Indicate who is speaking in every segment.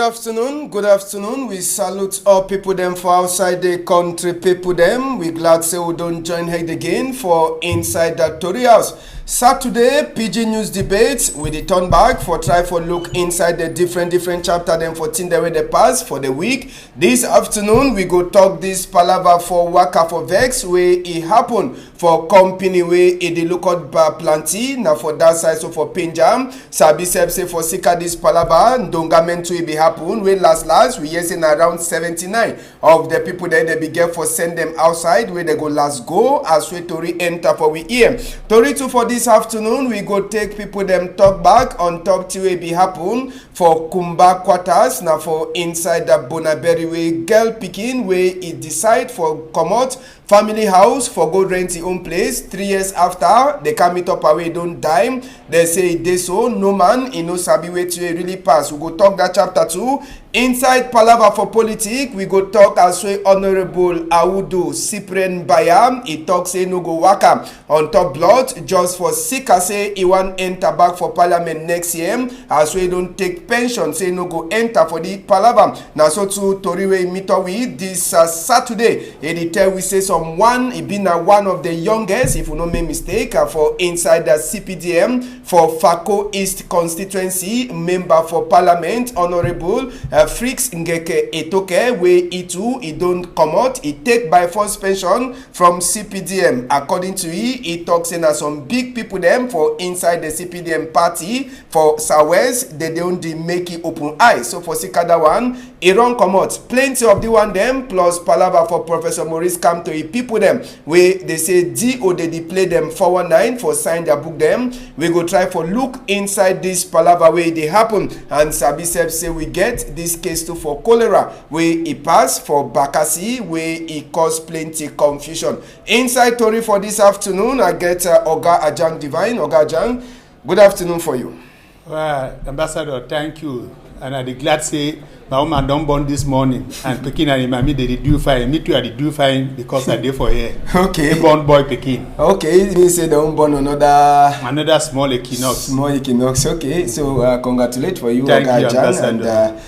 Speaker 1: afternoon. Good afternoon. We salute all people them for outside the country people them. We glad say we don't join head again for inside that Tory House. Saturday, PG News debate. We return back for try for look inside the different chapter them for the way they pass for the week. This afternoon, we go talk this palaver for Waka for Vex where it happen for company where it look out plenty. Now for that side, so for Pinjam, Sabi say for Sika this palaver, don't meant to be happen. We last, we hear around 79 of the people that they begin for send them outside where they go last go as we Tory enter for we hear. Tory 2 for this afternoon, we go take people them talk back on top to be happen for Kumba quarters. Now for inside the Bonaberry way girl picking where it decide for come out family house for go rent his own place. 3 years after they come it up away don't die. They say they so no man in no sabi way to really pass. We go talk that chapter 2. Inside Palaver for Politics, we go talk as way Honorable Audu Cyprian Bayam. He talk say no go waka on top blood just for Sika say he want enter back for Parliament next year. As we don't take pension say no go enter for the Palaver. Now so to Tory way meet up with this Saturday. He tell we say someone he been one of the youngest if you no make mistake for inside the CPDM for Fako East constituency member for Parliament Honorable Frix Ngeke Etoke where he don't come out. He take by force pension from CPDM. According to he talks in some big people them for inside the CPDM party for Southwest they don't make it open eye. So for Sikada one, he don't come out. Plenty of the one them plus palaver for Professor Maurice come to people them where they say DO they play them 419 for sign their book them. We go try for look inside this palaver where they happen and Sabi Seb say we get this case too for cholera where it pass for Bakassi where it cause plenty confusion. Inside Tory for this afternoon I get Oga Ajang Divine. Oga Ajang, good afternoon for you.
Speaker 2: Well, Ambassador, thank you. And I glad say my woman don't born this morning and Pekin and Imami they do fine. Me too I do fine because I did for here.
Speaker 1: Okay.
Speaker 2: They born boy Pekin.
Speaker 1: Okay, it means they don't born
Speaker 2: another small equinox.
Speaker 1: Small equinox, okay. So congratulate for you,
Speaker 2: Thank
Speaker 1: Oga
Speaker 2: you,
Speaker 1: Ajang, and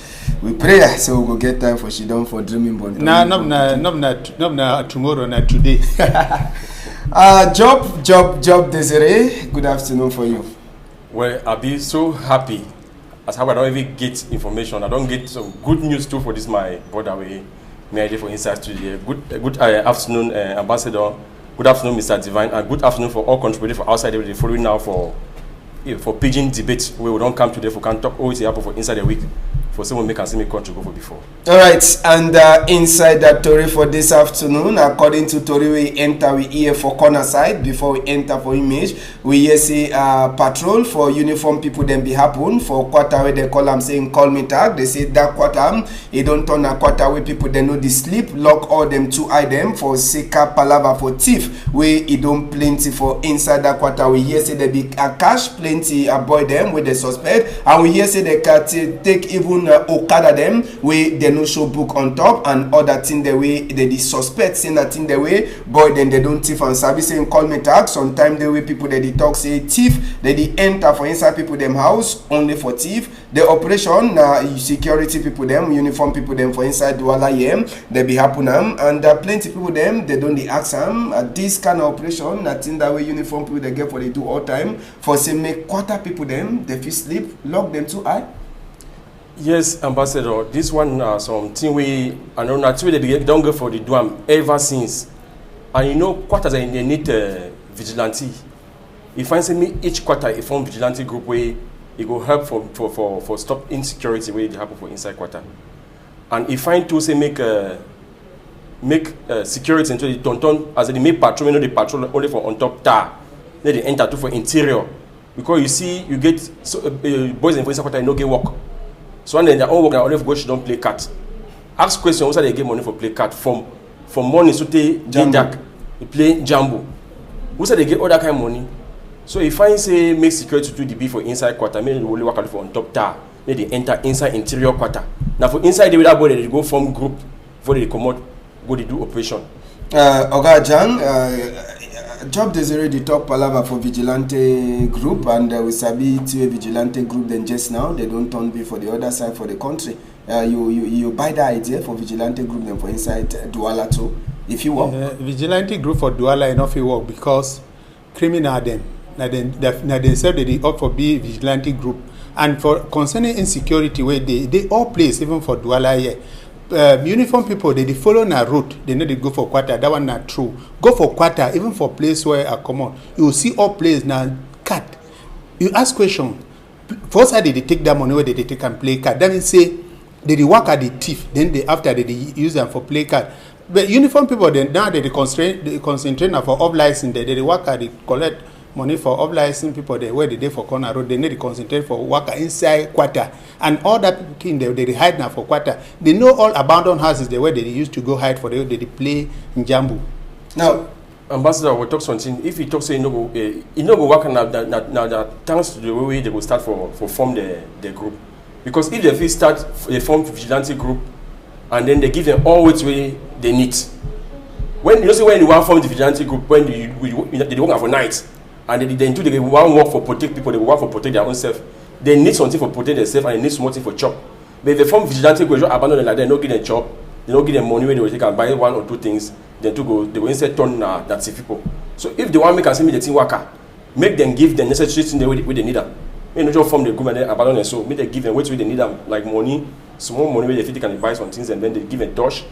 Speaker 1: we pray so we'll get time for she done for dreaming born.
Speaker 2: Nah, not tomorrow, not today.
Speaker 1: Job Desiree, good afternoon for you.
Speaker 3: Well, I'll be so happy as how I don't even get information. I don't get some good news too for this my brother way. Me idea for Inside Studio. Good afternoon, Ambassador. Good afternoon, Mr. Divine, and good afternoon for all contributors for outside the following now for Pigeon debate where we don't come today for can talk always happen for inside the week. For someone make and see me country go for before.
Speaker 1: All right, and inside that Tory for this afternoon, according to Tory, we enter we here for corner side before we enter for image. We here see patrol for uniform people then be happen for quarter where they call them saying call me tag. They say that quarter it don't turn a quarter where people they know the sleep lock all them two item for Sika Palava for thief where it don't plenty for inside that quarter. We here say they be a cash plenty avoid them with the suspect, and we here say they can take even Okada them where they no show book on top and other thing the way they suspect saying that thing the way boy then they don't thief and Sabi saying call me tag. Sometimes the way people that they talk say thief they enter for inside people them house only for thief. The operation security people them uniform people them for inside Douala yem they be happen and plenty people them they don't ask them this kind of operation that thing that way uniform people they get for they do all time for say make quarter people them they feel sleep lock them too high.
Speaker 3: Yes, Ambassador. This one something we I know not they don't go for the DUAM ever since, and you know quarters they need vigilante. If I say me each quarter a form vigilante group where it go help for stop insecurity where it happen for inside quarter, and if I to say make security into the tonton as they make patrol, you know the patrol only for on top tar, then they enter to for interior because you see you get boys in for inside quarter you no get work. So when they are all working, only for go she don't play card. Ask question, also they get money for play card from morning so they dark, they play jambo. Who said they get all that kind of money? So if I say make security to the B for inside quarter, maybe they only work for on top tar, then they enter inside interior quarter. Now for inside the that body they go form group before they come out, go they do operation.
Speaker 1: Oga Ajang, Job Desiree the top palaver for vigilante group and we sabi to a vigilante group then just now they don't turn be for the other side for the country. you buy the idea for vigilante group them for inside Douala too, if you work.
Speaker 2: Vigilante group for Douala enough you work because criminal them. Now they said that they opt for be vigilante group, and for concerning insecurity where they all place even for Douala here. Uniform people they follow na route, they need to go for quarter. That one not true. Go for quarter, even for place where are common. You will see all place now cut. You ask question. First side they take that money where they take and play card. That means say they work at the thief. Then after they use them for play card. But uniform people then now they concentrate now for off license. They work at the collect money for off license people there where they for corner road. They need to concentrate for worker inside quarter. And all that king they hide now for quarter. They know all abandoned houses there where they used to go hide for they play in Jambu.
Speaker 1: Now,
Speaker 3: Ambassador will talk something. If he talks say no go work now thanks to the way they will start for form the group. Because if they start they form vigilante group and then they give them all which way they need. When you say when you want form the vigilante group when they work for night and they want work for protect people, they work for protect their own self. They need something for protect themselves and they need something for chop. But if they form vigilante group, abandon them like that, don't give them chop, they don't give them money where they will take and buy one or two things, then they will instead turn that see people. So if they want make and send me the thing worker, make them give them necessary things the way they need them. They not just form the group and then abandon them. So make them give them what they need them, like money, small money where they fit can buy some things and then they give a touch.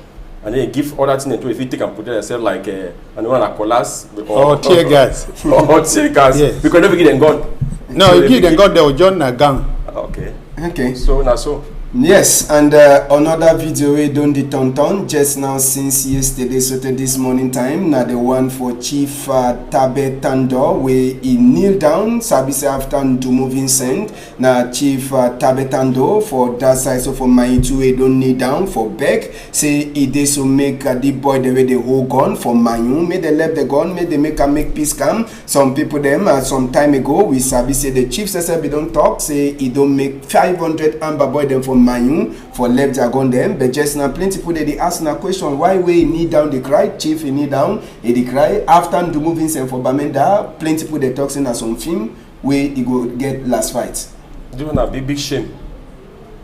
Speaker 3: And then they give other things to if you take and protect yourself like a colas
Speaker 2: or tear gas.
Speaker 3: or tear gas. Yes. Because never give them gun.
Speaker 2: No, so you give them gun, they will join a gang.
Speaker 1: Okay.
Speaker 3: So now so.
Speaker 1: Yes, and another video we done the tonton just now since yesterday, so this morning time. Now the one for Chief Tabe Tando where he kneel down, Sabise after to moving send. Now Chief Tabe Tando for that side, so for my two we don't kneel down for Beck. Say he did so make the boy the way they hold gun for Manu. May they left the gun, may they make peace come. Some people them some time ago we Sabise the chief said we don't talk. Say he don't make 500 amber boy them for Manu for left dragon them, but just now plenty people they ask now question why we kneel down the cry, chief he kneel down, he cry after the moving send for Bamenda, plenty people they talking as some film where he go get last fight.
Speaker 3: Do a big shame.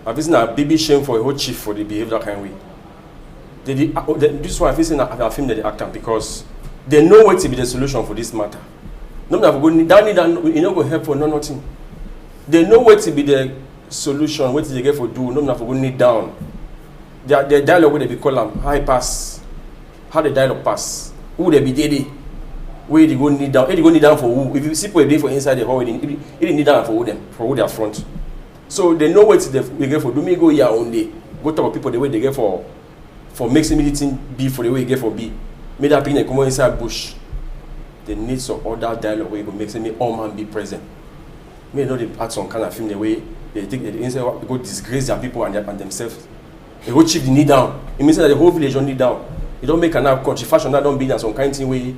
Speaker 3: I've seen a big shame for a whole chief for the behavior that kind of way. This one I've seen a film that they act on because they know what to be the solution for this matter. No matter you know go help for nothing. They know what to be the solution, what they get for do, no matter for go kneel down. Their dialogue where they be call them high pass. How the dialogue pass? Who they be daily? Where they go kneel down? They go kneel down for who? If you see people for inside the hall, they kneel down for who they are front. So they know what they get for do. Me go here only. Go talk to people the way they get for making anything be for the way they get for be. Make that people come inside bush. They need some other dialogue where you go make me all man be present. May know they add some kind of film the way they take the inside go disgrace their people and themselves. They go chief the knee down. It means that the whole village don't knee down. You don't make an country fashion that don't be there some kind of thing where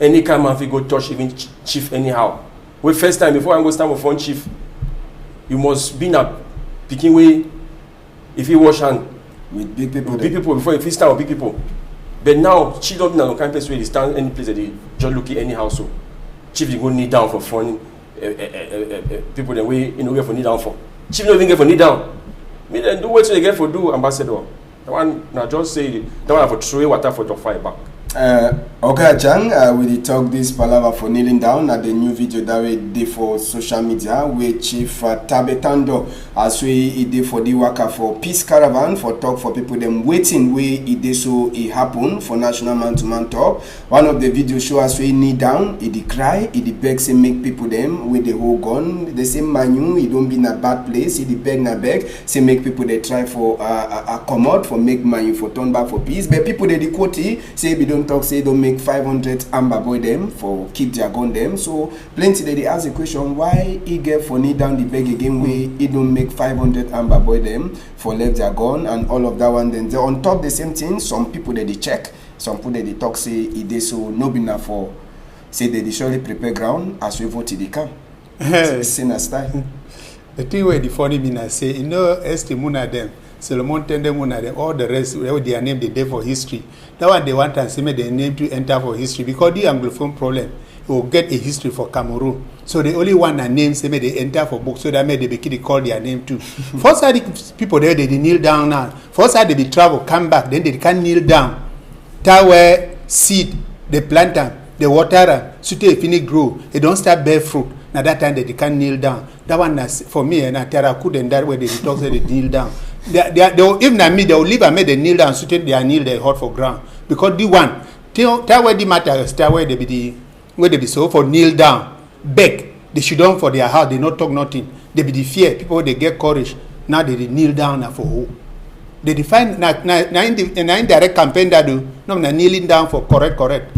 Speaker 3: any kind of man go touch even chief anyhow. Well, first time before I go stand for chief, you must be in a picking way if you wash hand
Speaker 1: with big people.
Speaker 3: With big people before if you stand with big people. But now chief don't be in a kind of place where they stand any place that they just look at anyhow. So chief they go knee down for fun. People the way you know get for knee down for. Chief don't even get for knee down. Me then do what they get for do ambassador. The one now just say that one have for throw water for your fire back.
Speaker 1: Okay, Chang, we talk this palaver for kneeling down at the new video that we did for social media where Chief Tabe Tando as we did for the worker for peace caravan for talk for people them waiting where it did so it happen for national man-to-man talk. One of the videos show us we kneel down, it cry, it beg say make people them with the whole gun. The same manu, it don't be in a bad place, it beg na beg, say make people they try for accommod for make manu for turn back for peace. But people they quote say we don't talk say don't make 500 amber boy them for keep their gun them. So plenty they ask the question why he get for kneel down the beg again where he don't make 500 amber boy them for left their gun and all of that one. Then they on top the same thing. Some people they check, some people they talk say it is so no be enough for say they surely prepare ground as we vote they come. Sinner style.
Speaker 2: The thing where the funny mean I say you know Estimuna them. Solomon Tende Muna, all the rest, their name they there for history. That one they want to say their name to enter for history because the Anglophone problem. will get a history for Cameroon. So the only one that names say they enter for book so that made they call their name too. First side people there they kneel down now. First side they be travel, come back, then they can kneel down. That where seed, they plant them, they water them, so they finish grow, they don't start bear fruit. Now that time they can kneel down. That one for me and I couldn't that way they talk say they kneel down. They will, even at me, they will leave and make they kneel down, so they kneel they hot for ground. Because the one, that way the matter is that way they be so for kneel down. Beg, they should down for their house, they not talk nothing. They be the fear, people they get courage. Now they kneel down now for who? They define na indirect campaign that do no kneeling down for correct.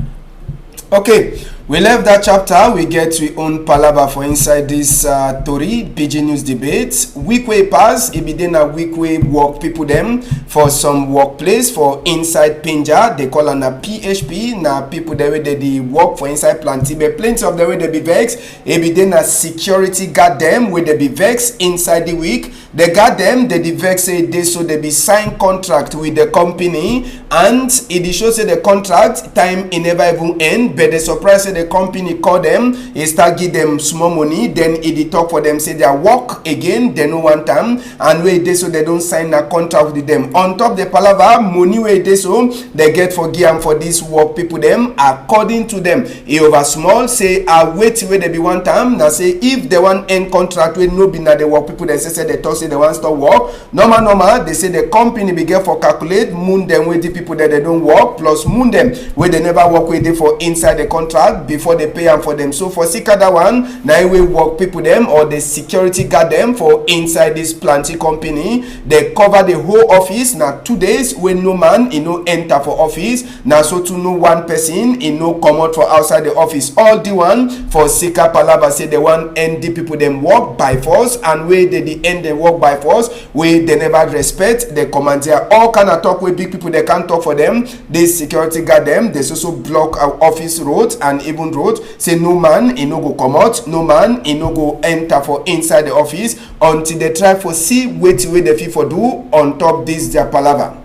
Speaker 1: Okay, we left that chapter. We get to own palava for inside this Tori PG News debate. Week way pass, it be then a week way work people them for some workplace for inside Pinja. They call on a PHP. Now people the way they work for inside Plantibe. Plenty of the way they be vex. It be then a security guard them with they be vex inside the week. They got them. They vex say they so they be sign contract with the company and it shows say the contract time it never even end. But the surprise say the company call them, he start give them small money, then it talk for them say they work again, they no want time, and where they so they don't sign a contract with them. On top the palava money where they so they get for give for this work people them according to them. He over small say I wait where they be one time. Now say if they want end contract with no be na the work people they say they talk say they want stop work. Normal they say the company be get for calculate moon them with the people that they don't work plus moon them where they never work with they for inside the contract before they pay them for them. So for Sika that one, now we work people them or the security guard them for inside this planty company. They cover the whole office. Now 2 days when no man no enter for office. Now so to no one person no come out for outside the office. All the one for Sika Palaba say they want end the people them work by force and where they end they work by force where they never respect the commander. All kind of talk with big people they can't talk for them. This security guard them. They also block our office roads and even road. Say no man no go come out, no man no go enter for inside the office until they try for see wait the fee for do on top this their palava.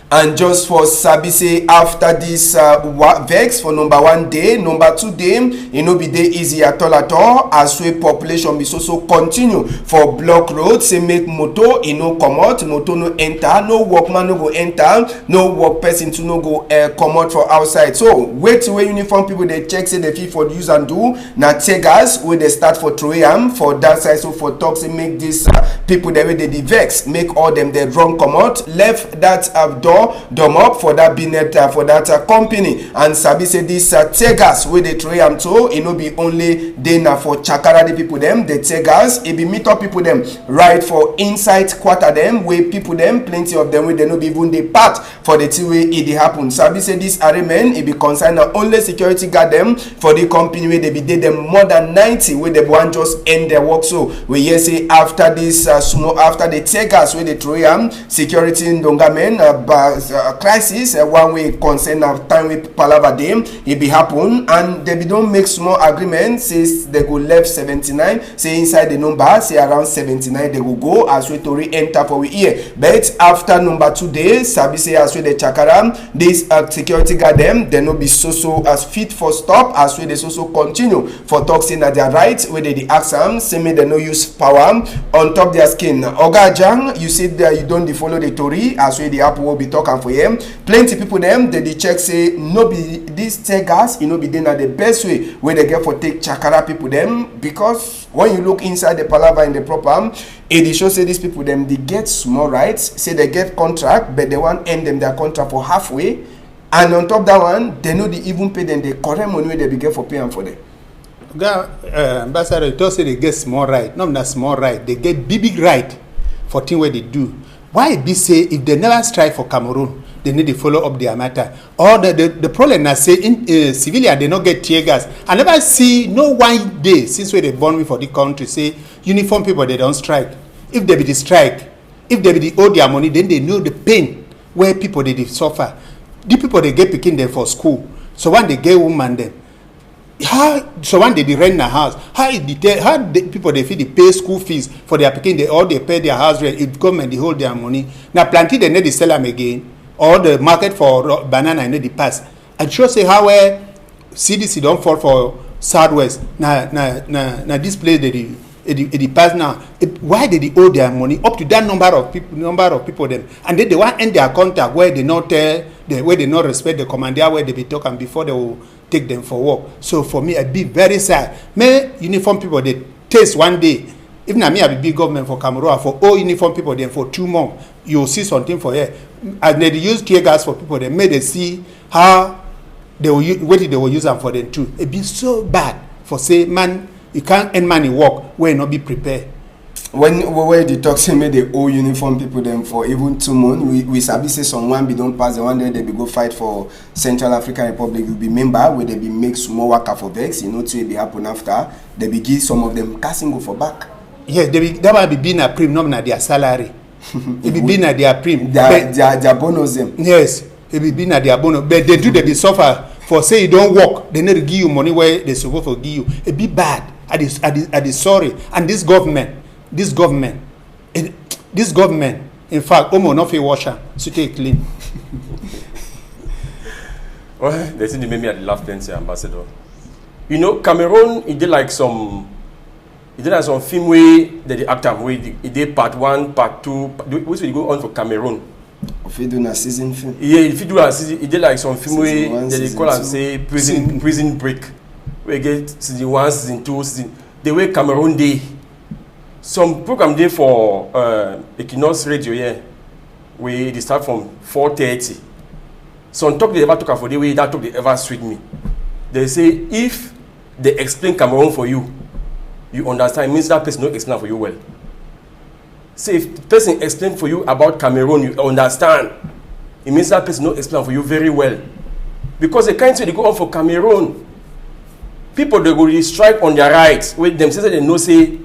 Speaker 1: And just for Sabi say after this vex for number 1 day, number 2 day, be day easy at all as way population be so continue for block road say make motor come out, motor no enter, no workman no go enter, no work person to no go come out for outside. So wait till uniform people they check say the fee for use and do na tegas where they start for 3 a.m. for that side. So for talk say make this people the way they vex make all them they wrong come out left that door dom up for that binet for that company. And Sabi say this tegas where they try am to no be only dena for chakara the people them the tegas it be meet up people them right for inside quarter them where people them plenty of them where they no be even the part for the two way it happen. Sabi say this arraignment it be concerned not only security guard them for the company where they be did them more than 90 where they want just end their work. So we hear say after this small after the tegas where they try am security in Dongamen crisis one way concern of time with palava them it be happen and they be don't make small agreement says they go left 79 say inside the number say around 79 they will go as we to re-enter for we here. But after number 2 days Sabi say as we the chakara this security guard them they no be so as fit for stop as we they so continue for talk saying that their right where they the ask them say me they no use power on top their skin. Oga Jang you said that you don't follow the Tory as we the apple will be talking for him. Plenty people them they check say no be this tegas be then at the best way where they get for take chakara people them because when you look inside the palava in the proper it shows say these people them they get small rights say they get contract but they want end them their contract for halfway and on top that one they know they even pay them the correct money where they be get for paying for them.
Speaker 2: Ambassador you say they get small right, not small right, they get big right for thing where they do. Why it be say if they never strike for Cameroon they need to follow up their matter or the problem I say in civilian they not get tear gas. I never see no one day since where they born me for the country say uniform people they don't strike. If they be the strike, if they be the owe their money then they know the pain where people they suffer. The people they get picking them for school so when they get woman them how so when they rent a house how the people they feel they pay school fees for their picking they all they pay their house rent if government they hold their money now planting they need to sell them again or the market for banana need to pass and sure say how CDC don't fall for Southwest. Now this place the pass now. Why did they owe their money up to that number of people then? And then they want end their contact where they not where they not respect the commander where they be talking before they will take them for work. So for me, I'd be very sad. May uniform people they taste one day. If not me, I be big government for Cameroon for all uniform people then for 2 months. You'll see something for here. And they use tear gas for people. They made they see how they will what they will use them for them too. It be so bad for say man you can't end money work where you not be prepared.
Speaker 1: When the talk say make the old uniform people them for even 2 months, we sabi say someone be don't pass the one day they be go fight for Central African Republic. Will be member where they be make small worker for vex. You know to be happen after they be give some of them casting go for back.
Speaker 2: Yeah, that might be being a prim, not their salary. It be being at their prim.
Speaker 1: Their bonus them.
Speaker 2: Yes, it be being at their bonus. But they do they be suffer for say you don't work. They need to give you money where they supposed to give you. It be bad. I is sorry. And this government, in fact, Omo not fit washer, so take clean.
Speaker 3: Well, they think they made me at the last plenty, Ambassador. You know, Cameroon, it did like some film where they act where it did part 1, part 2, which will go on for Cameroon.
Speaker 1: If you do a season film.
Speaker 3: Yeah, if you do a season, it did like some film
Speaker 1: season
Speaker 3: where they call and say prison break. We get season 1, season 2, season. The way Cameroon day. Some program day for Equinox Radio here, where they start from 4:30. Some talk they ever talk for the way that talk they ever sweet me. They say if they explain Cameroon for you, you understand. It means that person not explain for you well. Say if the person explain for you about Cameroon, you understand. It means that person not explain for you very well, because the kind way they go on for Cameroon. People they go strike on their rights. With them say they know say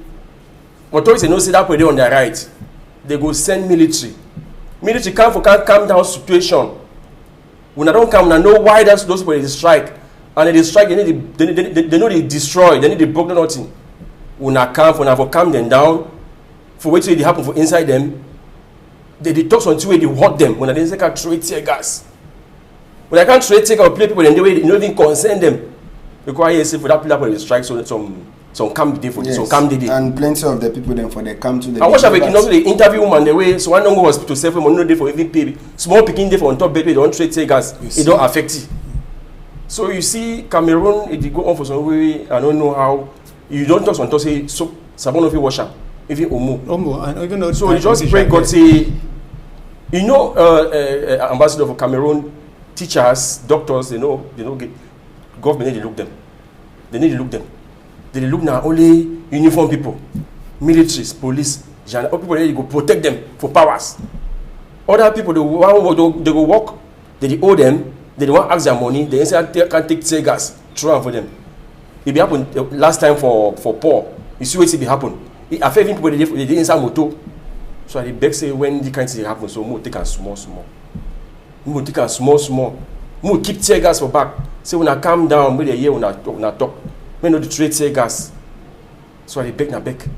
Speaker 3: authorities they know say that way they on their right. They go send military. Military come for can't calm down situation. When I don't come, I know why those people they strike. And they strike, they know they destroy, they need to break nothing. When I come for calm them down, for what they happen for inside them, they talk until they hurt them. When I say can't trade tear gas. When I can't trade tear gas or play people in the way they don't even concern them. Because I say for that people they strike some calm day for some calm day.
Speaker 1: And plenty of the people then for they come to the.
Speaker 3: I watch like also the interview woman the way so one don't go hospital save money no day for even pay. Small picking day for on top bed they don't trade tear gas. It don't affect you. So you see Cameroon it go on for some way I don't know how you don't talk on say so sabon of wash up even omo
Speaker 2: and even though
Speaker 3: so you just pray God say you know ambassador for Cameroon teachers doctors they know get government need to look them. They need to look them. They look now only uniform people, militaries, police, general people they go protect them for powers. Other people they go work, they owe them, they don't want ask their money, they say can't take tear gas, throw them for them. It be happen last time for Paul. You see what it be happen. It affect people they inside motor. So I beg say when the kind of thing happen, so more take a small. More take a small. More keep tear gas for back. Say when I calm down, when they hear when I talk. When the trade tear gas. So I beg.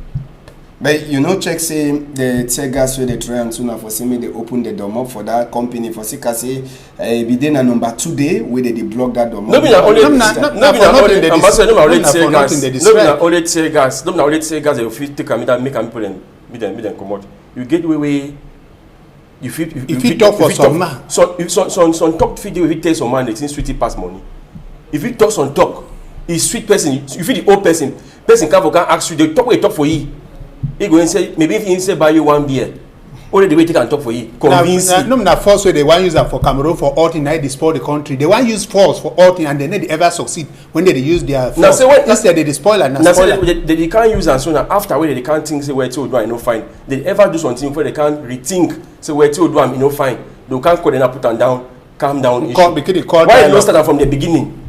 Speaker 1: But you know check say the tear gas where they try and soon for say me they open the door up for that company for say be then a number 2 day where they block that door.
Speaker 3: No be na only ambassador no only tear gas. No be na only tear gas. No be na only tear gas they fit take am make am people them come out. You get way you fit
Speaker 2: talk for some man.
Speaker 3: Some talk fit dey tell some man they think sweetie pass money. If you talk some talk, is sweet person. You feel the old person can ask you. They talk for you. He go and say maybe if he say buy you 1 beer, only the way they can talk for you. Convince you.
Speaker 2: No, na force way they want use them for Cameroon for all thing. They spoil the country. They want use force for all thing, and they never ever succeed when they use their force.
Speaker 3: Now, say when,
Speaker 2: instead they spoil and
Speaker 3: they can't use and so now after where they can't think say where to do I no fine. They ever do something where they can't rethink say where to do I no fine. They can't call them put them down, calm down.
Speaker 2: Because they call.
Speaker 3: Why not start from the beginning?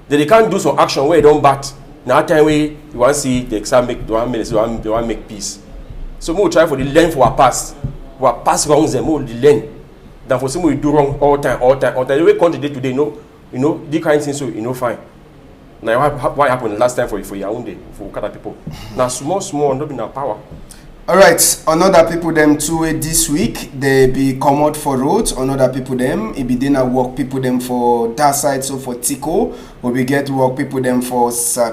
Speaker 3: They can't do some action where they don't bat. Now time way you want to see the exam make they want make peace. So we try for the learn for our past. Our past wrongs them more the learn. Than for some we do wrong all time. The way country day today, you know, the kind of things so you know fine. Now what happened last time for your own day for Okada people. Now small, not in our power.
Speaker 1: Alright, another people them too this week they be come out for roads. Another people them it be dinner work people them for that side so for Tico we get work people them for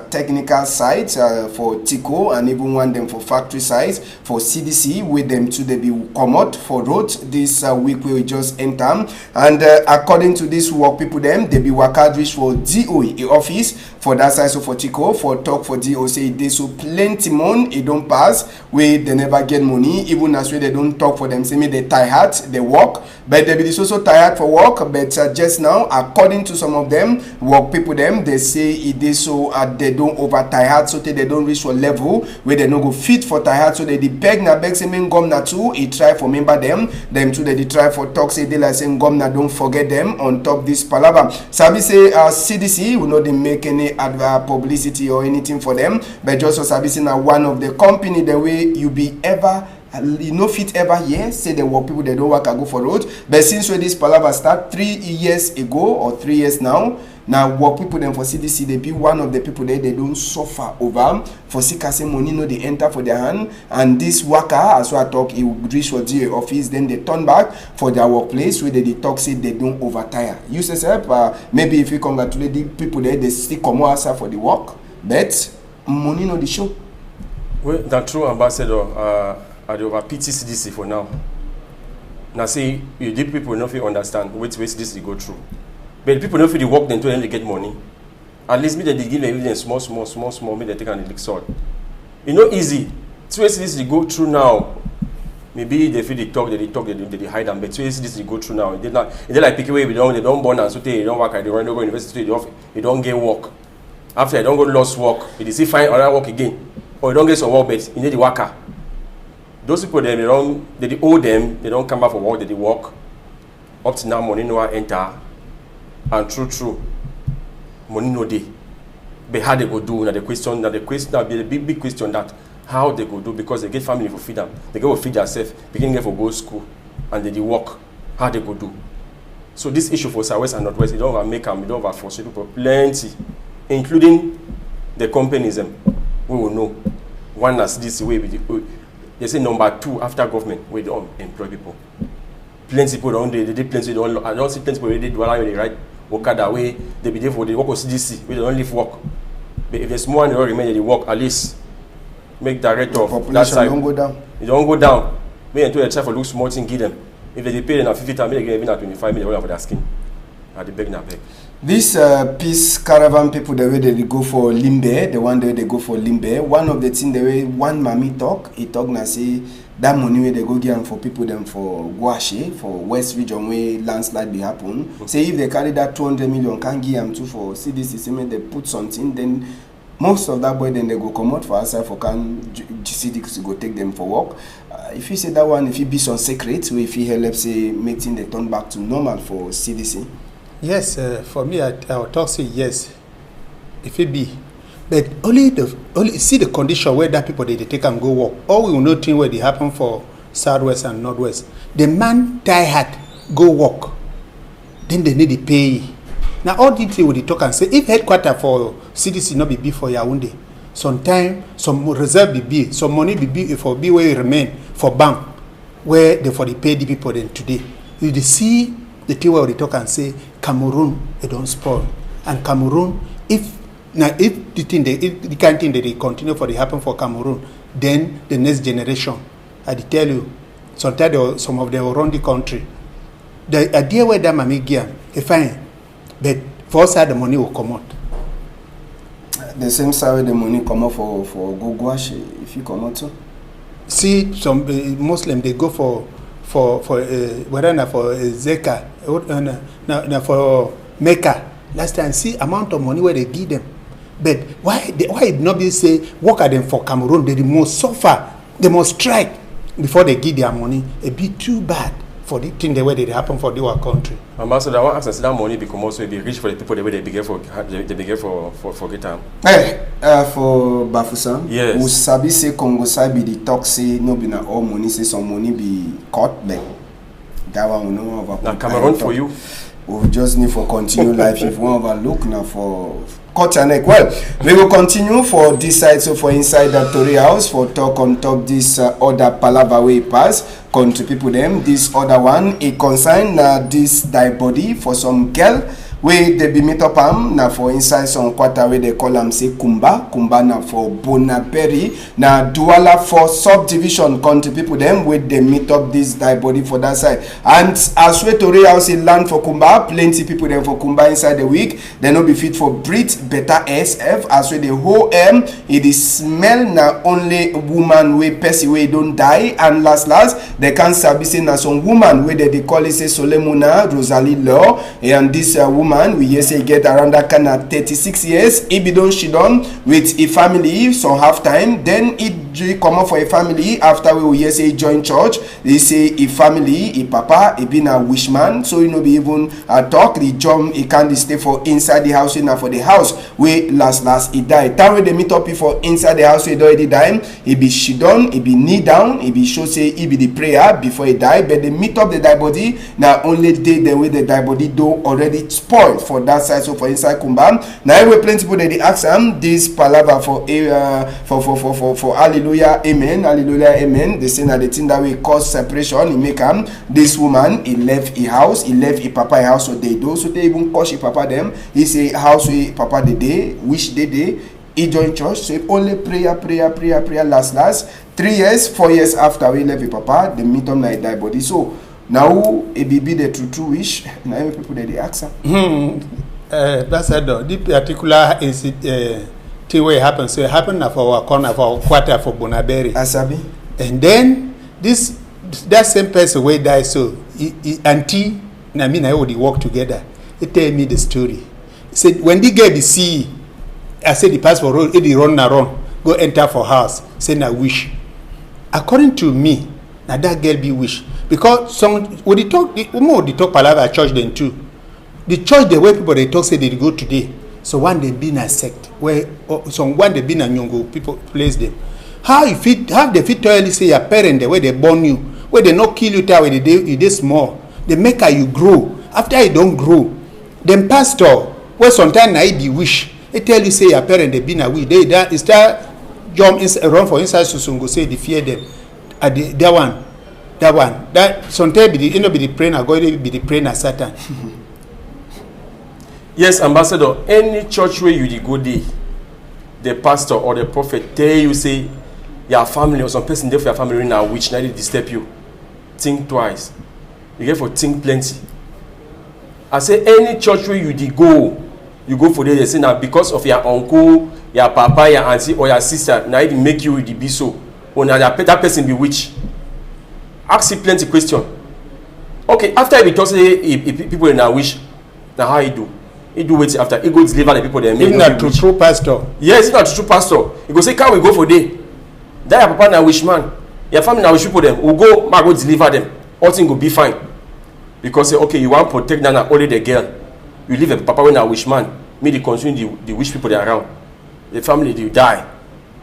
Speaker 1: technical sites for TICO, and even one them for factory sites for CDC, with them to they be come out for road this week we just enter. And according to this work people them, they be work out reach for DOE office for that side. So for TICO, for talk for DO say they so plenty money it don't pass where they never get money, even as way they don't talk for them say me they tired they work, but they be so tired for work. But just now, according to some of them work people them, they say it is so they don't over tired, so they don't reach a level where they no go fit for tired, so they beg na beg say men gum na too he try for member them too they try for talk say they like saying gum na don't forget them on top this palava. Sabi say CDC will not they make any publicity or anything for them, but just so Sabi say na one of the company the way you be ever you know fit ever here say the work people they don't work and go for road. But since when this palava start 3 years ago or 3 years now work people them for CDC they be one of the people there they don't suffer over for sick as money no they enter for their hand, and this worker as I talk he will reach for DA office, then they turn back for their workplace where they talk say they don't overtire. You say maybe if you congratulate the people there they still come outside for the work, but money no the show.
Speaker 3: Well, that's true, Ambassador. I over pity CDC for now. Now say you did people not understand which way CDC go through. But people don't feel the work then to they get money. At least me they give them small, me they take and they salt. You know easy. Two ways CDC go through now. Maybe they feel they hide them, but two ways CDC go through now. They like pick away, they don't born and so they don't work, they don't go university, they don't get work. After they don't go lost work, they see find other work again. Or you don't get some work, but you need the worker. Those people they owe them, they don't come back for work, they work. Up to now money no enter. And true, money no day. But how they go do? Now the question be the big question that how they go do, because they get family for feed them. They go feed themselves, beginning for go to school, and they work. How they go do? So this issue for Southwest and Northwest, it don't make them, it don't force people plenty, including the companies them. We will know. One as this way with they say number 2 after government where they don't employ people. Plenty people don't they plenty don't. I don't see plenty people they do right Okada way they be there for the work of CDC where they don't leave work. But if there's more and they don't remain they work, at least make director of that side.
Speaker 1: Don't go down.
Speaker 3: It don't go down. Maybe until they try for look small thing give them. If they pay them at 50,000, they get even at 25 million for their skin. At the beg na beg.
Speaker 1: This peace caravan people, the way they go for Limbe, the one day they go for Limbe, one of the things the way one mommy talk, he talk na say that money where they go give for people them for Guashi, for West region where landslide be happen. Say if they carry that 200 million, can give them to for CDC, say they put something, then most of that boy then they go come out for outside for can CDC go take them for work. If you say that one, if it be some secret, or if you help say making the turn back to normal for CDC.
Speaker 2: Yes, for me, I will talk say yes, if it be, but only see the condition where that people they take and go work. All we will know thing where they happen for Southwest and Northwest. The man tired go work, then they need to pay. Now all the thing will they talk and say if headquarter for CDC not be for Yaoundé, sometime some reserve be some money be for be where remain for bank where they for the pay the people then today. You see the thing where they talk and say Cameroon they don't spoil, and Cameroon if the thing if the kind of thing that they continue for the happen for Cameroon, then the next generation I tell you sometimes some of them will run the country. The idea where that mami give fine, but for us the money will come out.
Speaker 1: The same side the money come out for Goguashi if you come out too.
Speaker 2: See some Muslim they go for whether for Zeka for Mecca. Last time see amount of money where they give them, but why it not be say work at them for Cameroon they must suffer, they must strike before they give their money. It be too bad for the thing the way they happen for our country.
Speaker 3: Ambassador, I want to ask that money become also be rich for the people the way they begin for get time.
Speaker 1: Hey, for Bafoussam,
Speaker 3: yes.
Speaker 1: Who sabi say Congo side be the talk say no be na all money, say some money be cut, but that one we know about.
Speaker 3: Now Cameroon for you.
Speaker 1: We just need for continue life. If we overlook now for cut your neck. Well, we will continue for this side. So for inside that Tory house for talk on top this other palava way pass. Country people them. This other one it concern this die body for some girl where they be meet up na for inside some quarter where they call am say Kumba na for Bonaberry na Douala for subdivision country people them where they meet up this die body for that side. And as we Tori house in land for Kumba, plenty people them for Kumba inside the week, they no be fit for breathe better SF as we the whole it is smell na only woman wey person wey don't die, and last they can sabi say na some woman where they call it say Solemuna Rosalie Law, and this woman we hear say get around that kind of 36 years. She done with a family some half time, then it come up for a family after we hear say join church. They say a family, a papa, a been a wishman, so you know be even talk the jump he can't stay for inside the house now for the house where last he died. Time when they meet up for inside the house he already died, he be she done, he be knee down, he be show say he be the prayer before he die, but they meet up the die body now only day the way the die body do already spoiled for that side. So for inside Kumba now we plenty people they ask him this palaver for hallelujah amen, hallelujah amen. They say that the thing that will cause separation he make him this woman he left a house, he left a papa a house, so they do, so they even call she papa them, he say house we papa the day which day he join church, so only prayer last 3 years 4 years after we left a papa they meet him like die body. So now it be the true wish now every people that they ask him.
Speaker 2: That's it though. This particular thing where it happened, so it happened for our corner for our quarter for Bonaberry.
Speaker 1: Asabi.
Speaker 2: And then that same person where died, so he auntie and I mean I would work together. He tell me the story. He said when the girl be see, I said the passport road, he run around, go enter for house, say na wish. According to me, now that girl be wish. Because some when they talk palaver church then too. The church the way people they talk say they go today. So one they been a sect where some one they been a nyongo people place them. How they fit tell say your parent the way they born you, where they not kill you till where they small. They make you grow. After you don't grow, then pastor where sometimes na be wish. They tell you say your parent they been a wish. They that start jump run for inside Susungo say they fear them. That one. That sometimes be the praying God be the praying at Satan.
Speaker 3: Yes, Ambassador, any church where you go there, the pastor or the prophet tell you say your family or some person there for your family in a witch now they disturb you. Think twice. You get for think plenty. I say any church where you go for there, they say now because of your uncle, your papa, your auntie or your sister, now it make you be so. Or now that person be witch. Ask you plenty question. Okay, after he talks people in a wish, now how he do? He do wait after he go deliver the people there.
Speaker 2: Even not true pastor.
Speaker 3: Yes, it's not true pastor. He go say, can we go for day? That your papa na wish man. Your family na wish people them. We'll go deliver them. All things will be fine. Because say, okay, you want to protect now only the girl. You leave a papa when a wish man. Me they continue the wish people there around. The family they die.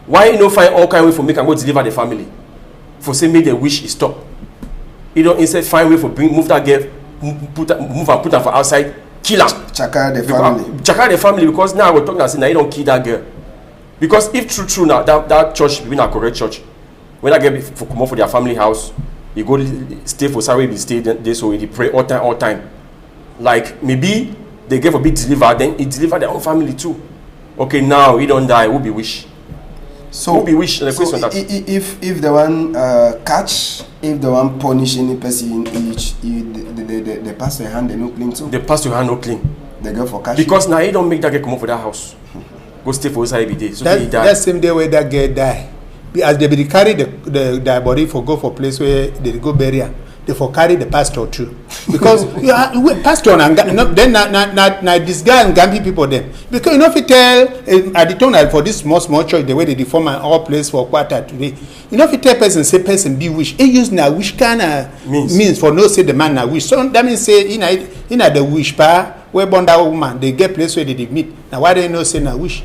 Speaker 3: Why you no find all kind of way for make and go deliver the family? For say make the wish is stop. You don't instead find way for move that girl, move and put her for outside, kill her.
Speaker 1: Chakara the family because now we're talking and saying now you don't kill that girl. Because if true now that church be a correct church, when that girl for come out for their family house, you go stay for Saturday, be stay there so they pray all time. Like maybe they give a bit deliver, then it deliver their own family too. Okay, now he don't die, who be wish? So
Speaker 3: who be wish? The
Speaker 1: so if the one catch, if the one punish any person, the pastor hand they no clean too.
Speaker 3: The pastor hand no clean.
Speaker 1: They go for catch.
Speaker 3: Because now he don't make that girl come out for that house. Go stay for inside every day. So he die.
Speaker 2: That same day where that girl die, as they be carry the body for go for place where they go bury her, they for carry the pastor too. Because pastor and then na this guy and Gambi people them. Because you know if you tell at the time for this small church the way they deform all place for quarter today, you know if you tell person say person be wish, he use na wish kind of means for no say the man na wish. So that means say in the wish pa where born that woman they get place where they meet. Now why they no say na wish?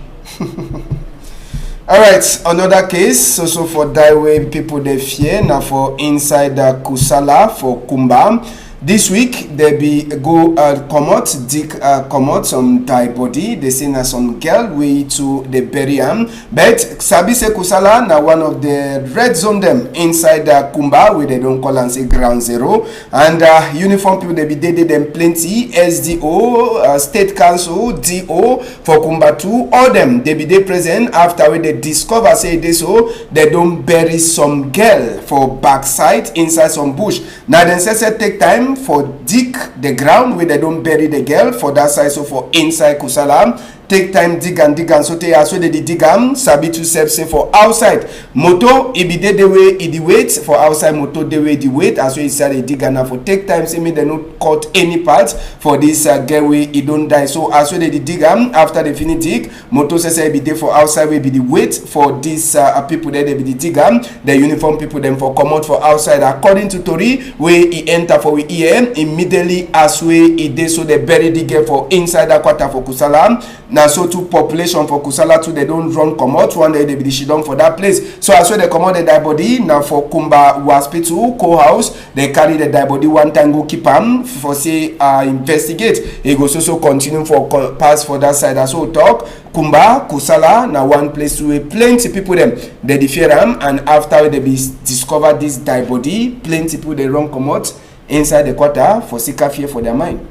Speaker 1: All right, another case so for that way people they fear now for inside the Kusala for Kumba. This week they be go comot dig comot some die body. They say na some girl way to the bury am, but sabi say Kusala na one of the red zone them inside Kumba, where they don't call and say ground zero, and uniform people they be dead them plenty. SDO, State Council, DO for Kumba 2, all them they be they present after when they discover say this so they don't bury some girl for backside inside some bush. Now then say take time for dig the ground where they don't bury the girl for that side, so for inside Kusala take time dig and so they as well they dig am sabi to self say for outside moto e be the way e the wait for outside moto the way the wait as well inside the dig and for take time say me they not cut any part for this girl way e don't die, so as well they dig am after they finish dig moto say be there for outside way be the wait for this people there they be the dig am the uniform people them for come out for outside according to Tori where he enter for we EM immediately as way e dey, so they bury the girl for inside that quarter for Kusala. Now so to population for Kusala too they don't run come out one day they be the shidon for that place, so as well they come out the die body now for Kumba hospital co-house they carry the die body one time go keep am for say investigate he go so continue for pass for that side as well talk Kumba Kusala now one place where plenty people them they fear am, and after they be discover this die body plenty people they run come out inside the quarter for seek fear for their mind.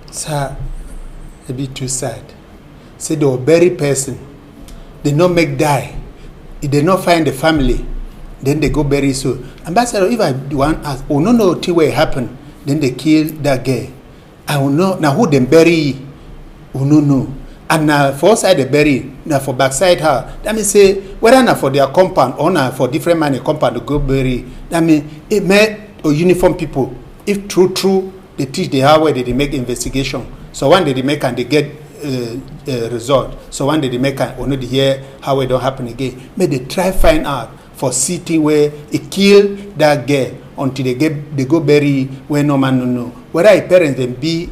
Speaker 2: Sir, a bit too sad. Say they were bury person, they not make die. If they not find the family, then they go bury so. Ambassador, if I want ask, oh no, till what happened, then they kill that girl. I will know now who them bury. Oh no. And now for side they bury, now for backside her. That means say whether not for their compound or not for different money compound to go bury. That means it met uniform people. If true, they teach the how way they make investigation. So one day they make and they get result. So one day they make and only hear how it don't happen again. May they try find out for city where it kill that girl until they go bury where no man no know. Whether a parents them be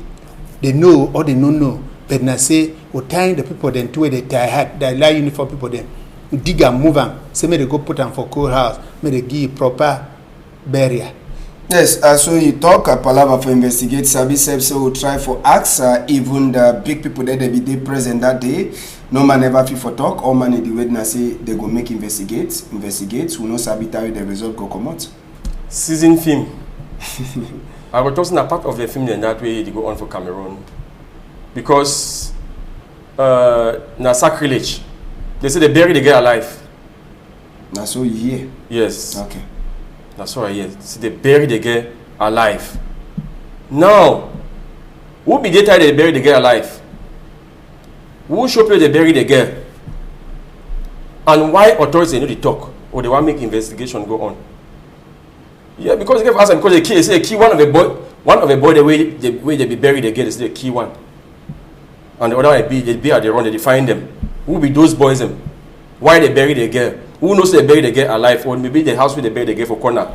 Speaker 2: they know or they don't know. But now say we tying the people then to where they tie hat, they lie uniform people then dig and move them. Say may they go put them for cool house. May they give proper burial.
Speaker 1: Yes, so you talk a palaver for investigate service, so we'll try for ask even the big people that they be present that day. No man ever feel for talk, all man in the witness say they go make investigate, who knows sabitary the result go come out.
Speaker 3: Season film. I was talking a part of the film and that way they go on for Cameroon. Because na sacrilege. They say they bury the girl alive.
Speaker 1: Now so you hear?
Speaker 3: Yes.
Speaker 1: Okay.
Speaker 3: That's what I hear. See, they bury the girl alive. Now, who be they they bury the girl alive? Who show people they bury the girl? And why authorities they know the talk or they want to make investigation go on? Yeah, because they ask them because they say key one of the boy the way they be buried the girl is the key one. And the other one they be at the run they find them. Who be those boys them? Why they bury the girl? Who knows they bury the girl alive? Or maybe the house where they bury the girl for corner.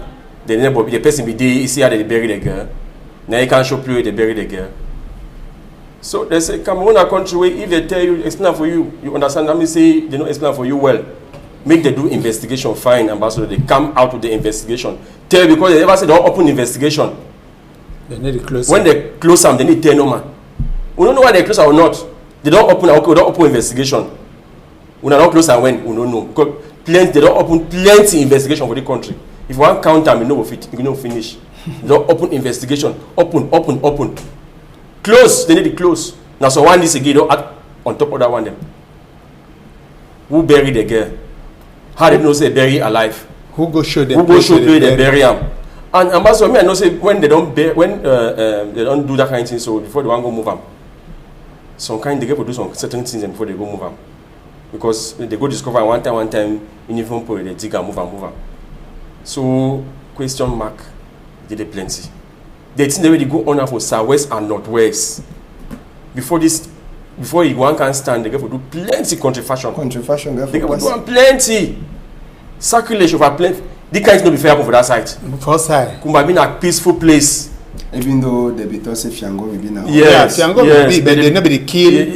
Speaker 3: The person be there, you see how they bury the girl. Now you can't show you where they bury the girl. So they say, Cameroon a country where if they tell you, explain for you, you understand, let me say, they don't explain for you well. Make them do investigation, fine, ambassador, they come out with the investigation. Tell you because they never say they don't open investigation.
Speaker 2: They need to close
Speaker 3: when they close them, they need to tell no man. We don't know why they close or not. They don't open, okay, we don't open investigation. We don't close and when, we don't know. Because they don't open plenty investigation for the country. If you want count time, you know fit, you know finish. They don't open investigation. Open. Close, they need to close. Now so one this again, don't add on top of that one them. Who bury the girl? How they know say bury alive?
Speaker 2: Who go show them?
Speaker 3: Who go show you they bury them? And ambassador, me I know say when they don't they don't do that kind of thing, so before they want to go move them. Some kind they get to do some certain things before they go move them. Because they go discover one time uniform for they dig and move them. So question mark did they plenty. They think they really go on for southwest and northwest. Before you one can stand, they get to do plenty country fashion. They get to do plenty. Sacrilege over plenty. They can't not be fair for that side.
Speaker 2: First side.
Speaker 3: Kumba be a peaceful place.
Speaker 1: Even though they be told say Fiango will be now.
Speaker 3: Yes,
Speaker 2: Fiango will be, but they nobody kill.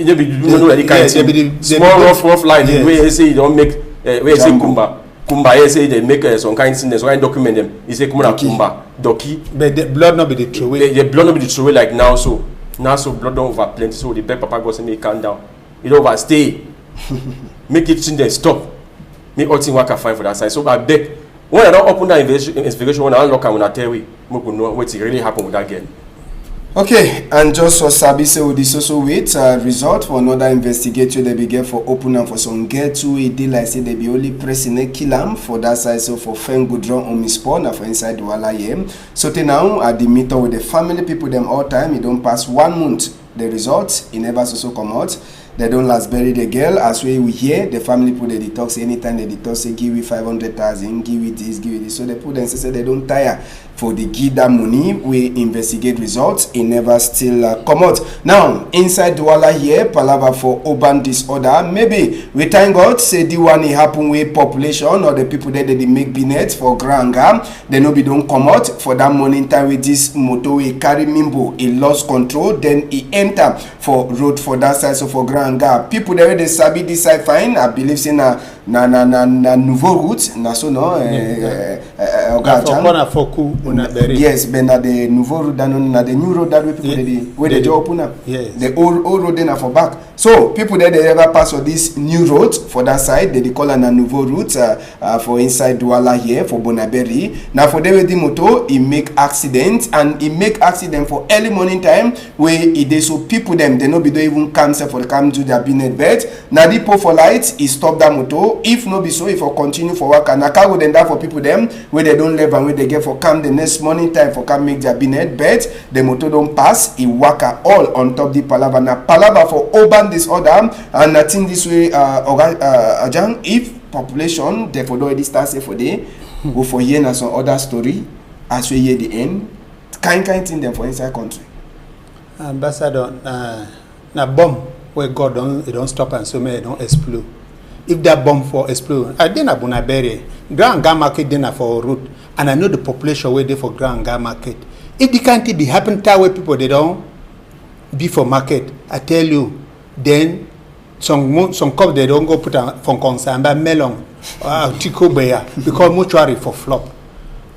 Speaker 3: Small rough line. Where you say you don't make, where you say Kumba, Kumba, he say they make some kind of thing, some kind of document them. He say, come on, Kumba, Doki.
Speaker 2: But the blood not be the true way.
Speaker 3: The blood not be the true way like now, so. Now, so blood don't over plenty, so the beg Papa God say, make calm down. You don't overstay. Make it change and stop. Make all things work fine for that side. So I beg, when I don't open that investigation, when I unlock and when I tell you, we could know what really happened with that girl.
Speaker 1: Okay, and just for Sabi say with this also wait result for another investigator they be get for open and for some girl too a deal like say they be only pressing a kill am for that side so for Fen Goodron on Miss Paul for inside Douala here. So now at the meeting with the family people them all time, it don't pass 1 month. The results it never so come out. They don't last bury the girl as we hear the family put the detox anytime they detox say give you 500,000, give you this, give you this. So they put them say they don't tire for the give that money. We investigate results. It never still come out. Now inside Douala here, palava for urban disorder. Maybe we thank God say the one it happen with population or the people that they make binet for Granga. They no be don't come out for that morning time with this motor. He carry Mimbo. He lost control. Then he enter for road for that side. So for Granga. People there they sabi this side fine. I believe say na nouveau route na so no yes, but na the nouveau route na the new road that way people where they just open up.
Speaker 2: Yes.
Speaker 1: The old road then are for back. So people there they ever pass on this new road for that side. They call it a nouveau route for inside Douala here for Bonaberi. Now for them with the motor, it make accident and it make accident for early morning time where it is so people them they no be don't even cancel for the come to their binet bed. Now the pole for light he stop that motor. If no be so, if I continue for work and I can't go then that for people them where they don't live and where they get for come the next morning time for come make their binet bed, the motor don't pass, it work all on top the palava. Now palava for urban disorder and I think this way Ajang, if population therefore already start say for day go for here and some other story as we hear the end kind thing them for inside country.
Speaker 2: Ambassador na bomb where God don't stop and so many don't explode. If that bomb for explode, I didn't Bonaberi, Grand Ga market dinner for route, and I know the population where they for Grand Ga market. If the can't be happen that way people they don't be for market, I tell you, then some cup they don't go put on for concern by melon Tico Beya because mortuary for flop.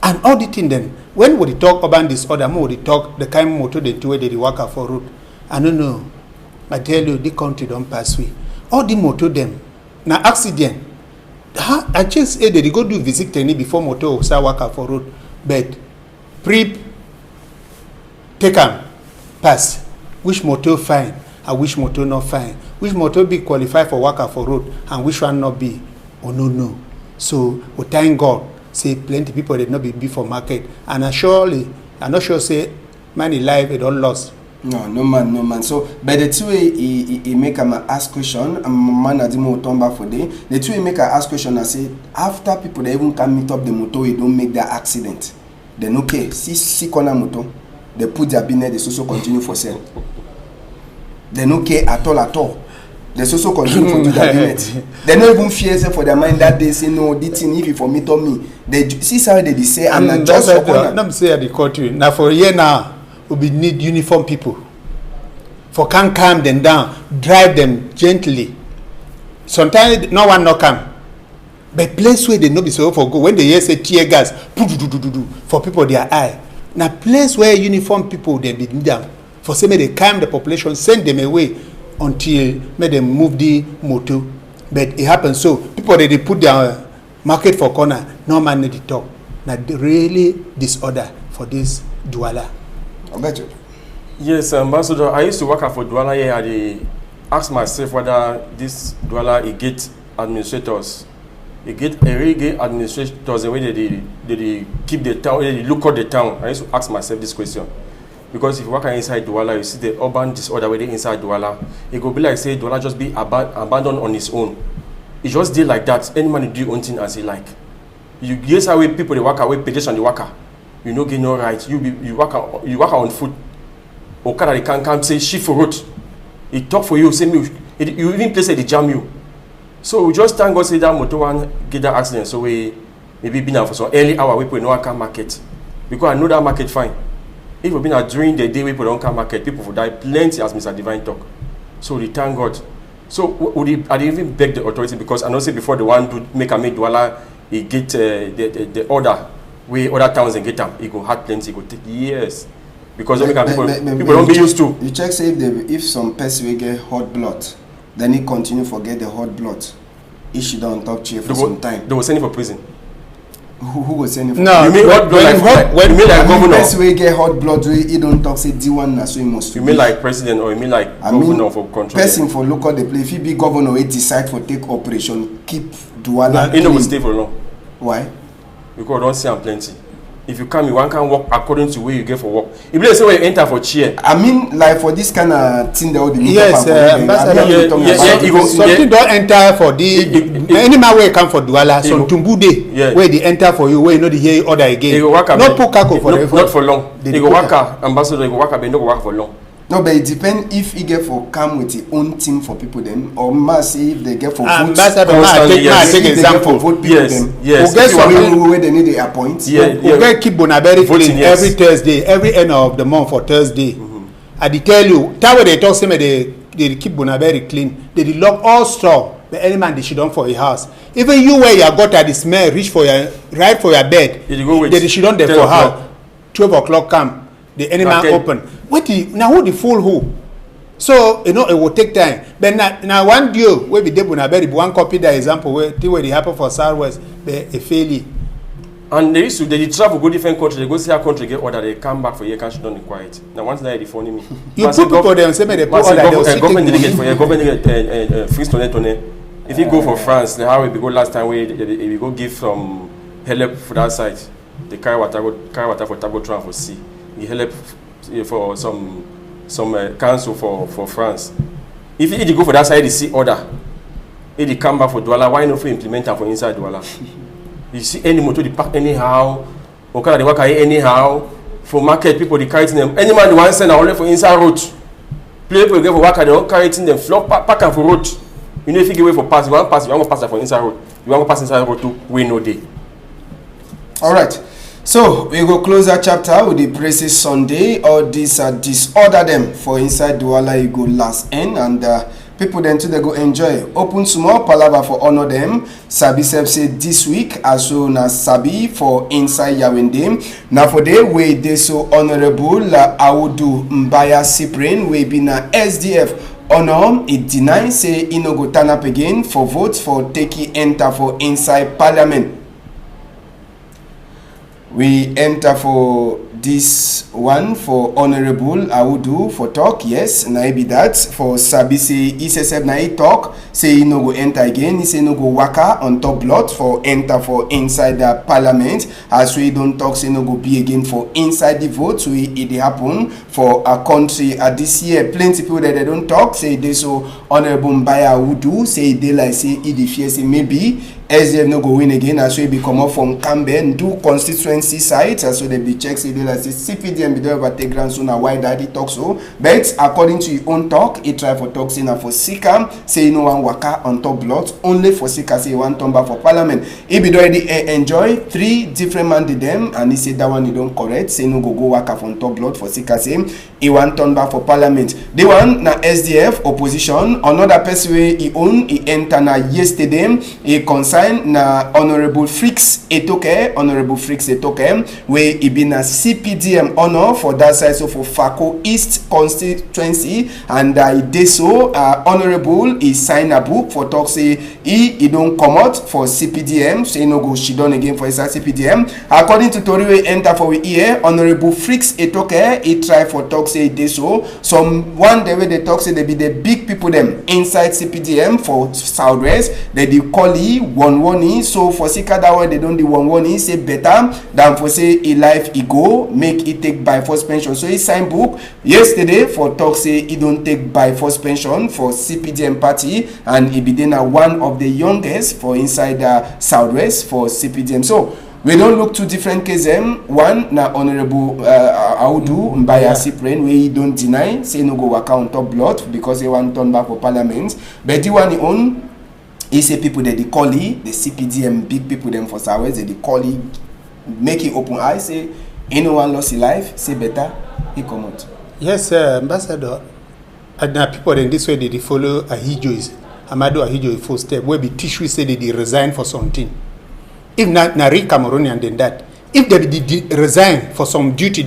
Speaker 2: And all the thing then, when would they talk about this other more they talk the kind of motor they do where they work for route. I don't know. I tell you, the country don't pass way. All the motor them. Now accident. I just say they go do visit training before motor start work for road. But take them pass. Which motor fine and which motor not fine. Which motor be qualified for work for road and which one not be. Oh no. So we thank God. Say plenty people that not be for market. And I'm not sure say money life it all lost.
Speaker 1: No man. So, but the two way he make him ask question, man adimo tomba for day. The two way make a ask question and say after people they even can meet up the motor, they don't make that accident. Then okay, see corner motor, they put their binet, they also continue for sale. Then okay at all. They also continue for their binet. They don't even fear for their mind that they say no, this thing if you for meet on me. They see how they say I'm not just for corner.
Speaker 2: Let me say at the country now for a year now. We need uniform people for can calm them down, drive them gently. Sometimes no one not come, but place where they no be so for go when they hear say tear gas for people their eye. Now place where uniform people they be them for say may they calm the population, send them away until may them move the motor. But it happens so people they put their market for corner. No man need to talk. Now really disorder for this Douala.
Speaker 1: I bet you.
Speaker 3: Yes, Ambassador, I used to work for Douala here. I asked myself whether this Douala it get administrators. It get a really good administrators the way they keep the town, they look at the town. I used to ask myself this question. Because if you work inside Douala, you see the urban disorder where they inside Douala. It could be like say Douala just be abandoned on its own. It just did like that. Any man do own thing as he like. You guess how people they work away, pedestrian they work. You no get no right. You work on foot. Okada they can come say shift for road. He talk for you, say me. You even place it, they jam you. So we just thank God say that motor one get that accident. So we maybe been out for some early hour we put no can market because I know that market fine. If we been out during the day we put on can market, people will die plenty as Mr. Divine talk. So we thank God. So I didn't even beg the authority because I know say before the one to make a make Douala he get the order where other towns and get them, he go hard plenty, he go take years. Because people don't be used to.
Speaker 1: You check say if some person will get hot blood, then he continue forget the hot blood. He should on top chair for some time.
Speaker 3: They will send him for prison.
Speaker 1: Who was sending for?
Speaker 3: No, you mean hot blood like governor?
Speaker 1: Person will get hot blood, he don't talk say D1 so he must.
Speaker 3: You mean like president or you mean like governor for control?
Speaker 1: Person for local the play. If he be governor, he decide for take operation, keep Douala.
Speaker 3: He no will stay for long.
Speaker 1: Why?
Speaker 3: Because I don't see him plenty. If you come, one can work according to where you get for work. If you say when you enter for chair.
Speaker 1: I mean, like for this kind of thing, they all the
Speaker 2: something don't enter for the any man where come for Douala, some Tumbude where they enter for you, where you know the hear order again. Not put kako for
Speaker 3: not for long. They go work ambassador, they go work, but they don't work for long.
Speaker 1: No, but it depends if he get for come with his own team for people then, or must say if they get for vote.
Speaker 2: Take example.
Speaker 1: Vote people then.
Speaker 3: Yes.
Speaker 1: Get someone where they need to appoint.
Speaker 2: We keep Bonaberi clean every Thursday, every end of the month for Thursday. I tell you, that way they talk to me, they keep Bonaberi clean. They lock all straw. The any man they should on for a house. Even you where you got at the smell, reach for your right for your bed. They should on there for house. 12 o'clock come. The animal open. Now who the fool who? So you know it will take time. But now one deal where we did Bonaberi, one copy the example where they happen for Southwest, a failure.
Speaker 3: And they travel go different country. They go see a country get order. They come back for year can't don't quiet. Now once they phone me.
Speaker 2: You put people there and say they put order.
Speaker 3: Government didn't get for government get free tonne. If you go for France, how we go last time we go give some help for that side. They carry water for Tabo Tran for sea. He help for some council for France. If you go for that side, you see order. If you come back for Douala, why not for implement them for inside Douala? You see any motor they park anyhow, or they work anyhow. For market people they carry them. Any man they want send only for inside road. People get for work they don't carry them floor pack and for road. You know if you give away for pass, you want to pass for inside road. You want to pass inside road too. We know day.
Speaker 1: All right. So we go close that chapter with the Praises Sunday. All these disorder them for inside Douala you go last end and people then too they go enjoy. Open small palava for honor them. Sabi Seb say this week as soon as Sabi for inside Yawende. Now for the way they so honorable Audu Mbaya Cyprian we be na SDF. Honor it deny say he no go turn up again for votes for Teki enter for inside parliament. We enter for this one for Honorable Audu for talk. Yes, na be that for Sabi say he said na he talk say he no go enter again. He say no go waka on top blood for enter for inside the parliament. As we don't talk say no go be again for inside the vote. So it happen for our country this year. Plenty people that they don't talk say they so Honorable Mbaya Audu say they like say he the fear say maybe SDF no go win again as we be come up from Camden do constituency sites as so they be check say they like say CPDM be there overtake grand so now why daddy talk so but according to your own talk he try for talk say na for Sika say no one waka on top blood only for Sika say one turn back for parliament he be already enjoy 3 different mandate them and he say that one he don't correct say no go waka on top blood for Sika say he want turn back for parliament the one na SDF opposition another person wey he own he enter na yesterday he concern na Honorable Frix Etoke where he been a CPDM honor for that side so for Fako East constituency and he did so Honorable he sign a book for talk say he don't come out for CPDM say no go she done again for his CPDM according to Tori we enter for we here Honorable Frix Etoke he try for talk say he did so some one day where they talk say they be the big people them inside CPDM for Southwest they call he one so for Sika that way they don't do one say better than for say a life he go make it take by force pension so he signed book yesterday for talk say he don't take by force pension for CPDM party and he be then one of the youngest for inside the Southwest for CPDM so we don't look two different cases. One na Honorable Audu Mbaya Cyprian where he don't deny say no go waka on top blood because he want turn back for parliament but the one he own he say people that they call the CPDM big people them for Southwest they call make it open eye say anyone lost his life say better he come out.
Speaker 2: Yes, Ambassador. And now people in this way they follow Ahijo's Amadu Ahijo full step where be teach we say they resign for something. If not real Cameroonian than that. If they resign for some duty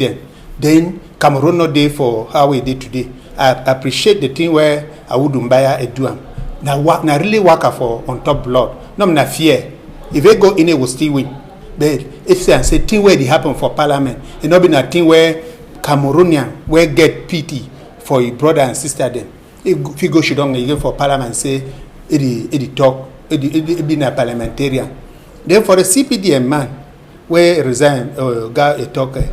Speaker 2: then Cameroon not there for how we did today. I appreciate the thing where I would buy a duam. Now really work for on top blood. No na fear. If they go in it will still win. But if they say thing where it happen for parliament, it not be a thing where Cameroonian where get pity for your brother and sister then. If you go shidong again for parliament say it talk it be a parliamentarian. Then for the CPDM man where resign guy a talker,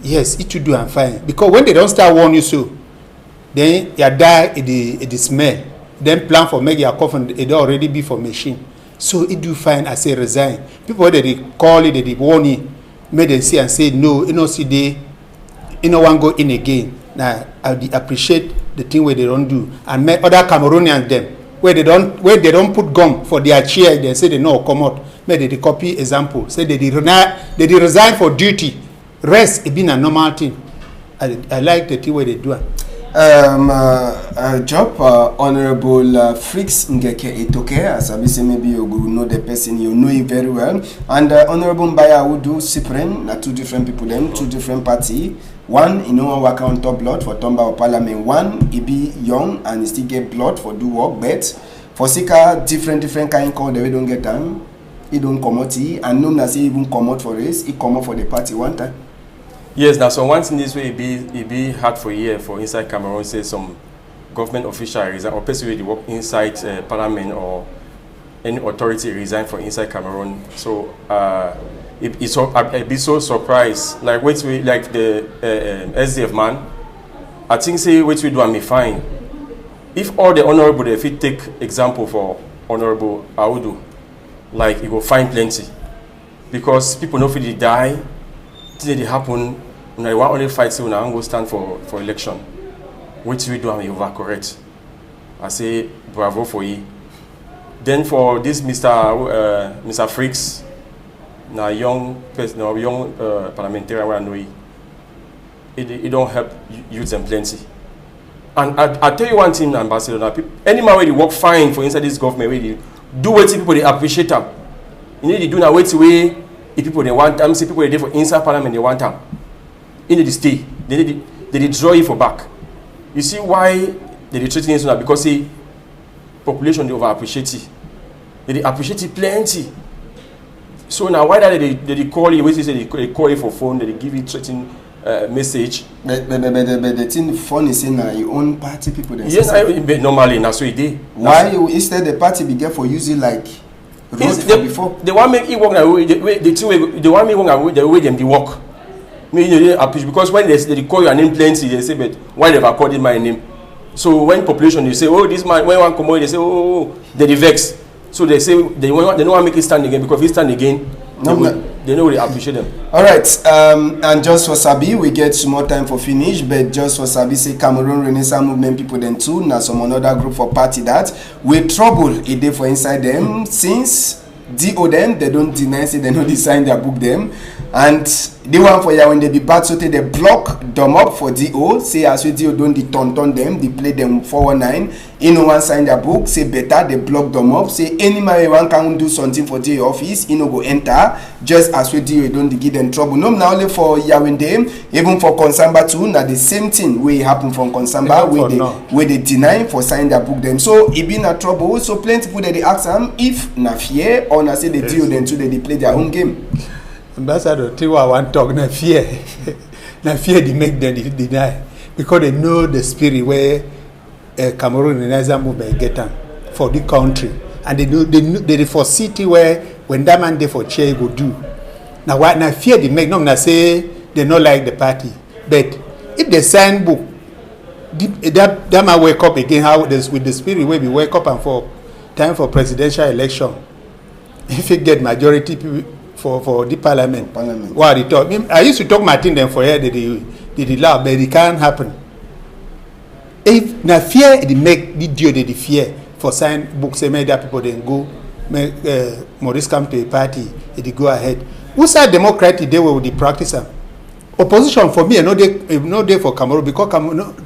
Speaker 2: yes, it should do and fine. Because when they don't start warn you so, then you die it the smell. Then plan for make your coffin it already be for machine. So it do fine as say resign. People they call it, they warn you, make them see and say no, you know see they you know one go in again. Now I appreciate the thing where they don't do and make other Cameroonians them where they don't put gum for their chair, they say they no come out. Make they copy example. Say they resign for duty. Rest it been a normal thing. I like the thing where they do.
Speaker 1: Job Honorable Frix Ngeke Etoke, as I say maybe you know the person, you know it very well. And Honorable Mbaya Udu Cyprien, two different people, them two different party. One, you know, work on top blood for Tomba or Parliament. One, he be young and he still get blood for do work, but for Sika, different kind call, they don't get time. He don't come out, and no na say even come out for race, he come out for the party one time.
Speaker 3: Yes, now so once in this way, it be hard for a year for inside Cameroon, say some government official resign, or person who work inside parliament or any authority resign for inside Cameroon. So I'd be so surprised. Like like the SDF man, I think say what we do and me fine. If all the honorable, if we take example for Honorable Audu, like it will find plenty, because people know if they die. Things that happen, when I want only fight, so when I go stand for election, which we do, I'm overcorrect. I say bravo for you. Then for this Mr. Frix, now young person, young parliamentarian, I know it don't help youth them plenty. And I tell you one thing, Ambassador, any man where they work fine for inside this government, where they do what people they appreciate them. You need to do now way. If people they want them, see people they for inside parliament they want them. In the stay, they draw you for back. You see why they treat it now? Because the population they over appreciate it. They appreciate it plenty. So now why that they call you? What you say they call you for phone? They give you threatening message. But
Speaker 1: the thing funny is saying your own party people.
Speaker 3: Yes, normally now so it dey.
Speaker 1: Why instead the party be get for using like.
Speaker 3: They want make it work the way they want me work the way them they work. Me they appreciate because when they call your name plenty, they say but why never called my name? So when population they say oh this man when one come out they say oh they vex. So they say they don't want to make it stand again because if it stand again they know they appreciate them.
Speaker 1: All right, and just for Sabi, we get some more time for finish, but just for Sabi, say Cameroon Renaissance Movement people then too, now some another group for party that we trouble a day for inside them since DO them, they don't deny say they don't design their book them, and the one for ya when they be bad so they block them up for DO, say as we DO don't they turn them, they play them 419, you know one sign their book, say better they block them up, say any man one can do something for DO office, you know go enter, just as we DO don't they give them trouble. No, now only for Yawende, even for Konsamba too, now the same thing will happen from Konsamba where they deny for sign their book them. So it be na trouble, so plenty people they ask them if na fear or na say they DO them too they play their own game.
Speaker 2: Ambassador, Tiwa want talk na fear. Na fear they make them deny because they know the spirit where Cameroon Renaissance Movement get them for the country, and they know they for city where when that man there for chair go do. Now what na fear they make them na say they not like the party, but if they sign book, that man wake up again how this with the spirit where we wake up and for time for presidential election. If you get majority people. For the parliament. What they talk? I used to talk my thing then for here they laugh, but it can't happen. If na fear they make the deal they fear for sign books say make that people then go make Maurice come to a party they go ahead. Who say democratic they will the practice opposition for me no day for Cameroon because